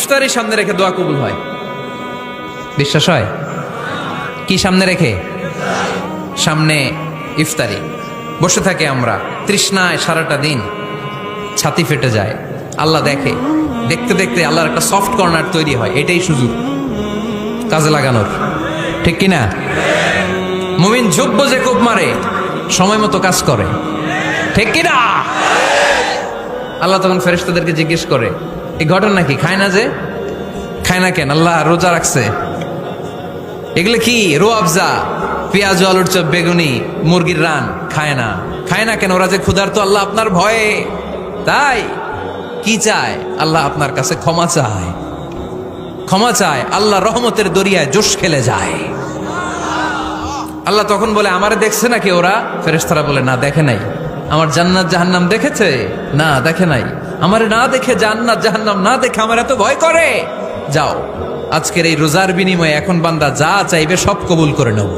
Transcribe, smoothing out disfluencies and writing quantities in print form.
ইফতারি সামনে রেখে দোয়া কবুল হয়। বিশ্বাস হয়? কি সামনে রেখে? সামনে ইফতারি। বসে থাকে আমরা তৃষ্ণায় সারাটা দিন, ছাতি ফেটে যায়। আল্লাহ দেখে, দেখতে দেখতে আল্লাহর একটা সফট কর্নার তৈরি হয়। এটাই সুযোগ কাজে লাগানোর, ঠিক কিনা? মুমিন যোগ্য যে কোপ মারে, সময় মতো কাজ করে, ঠিক কিনা? আল্লাহ তখন ফেরেশতাদেরকে জিজ্ঞেস করে, এই ঘটনা কি? খায় না যে? খায় না কেন? আল্লাহ রোজা রাখছে। এগুলো কি? রোয়াবজা, পেঁয়াজ, আলুর চপ, বেগুনি, মুরগির রান খায় না। খায় না কেন? ওরা যে ক্ষুধার্ত, আল্লাহ আপনার ভয়ে। তাই কি চায়? আল্লাহ আপনার কাছে ক্ষমা চায়। ক্ষমা চায়, আল্লাহ রহমতের দরিয়ায় জোশ খেলে যায়। আল্লাহ তখন বলে, আমারে দেখছে নাকি ওরা? ফেরেশতারা বলে, না দেখে নাই। আমার জান্নাত জাহান্নাম দেখেছে? না দেখে নাই। আমারে না দেখে, জান্নাত জাহান্নাম না দেখে আমার এত ভয় করে? যাও, আজকের এই রোজার বিনিময়ে এখন বান্দা যা চাইবে সব কবুল করে নেব।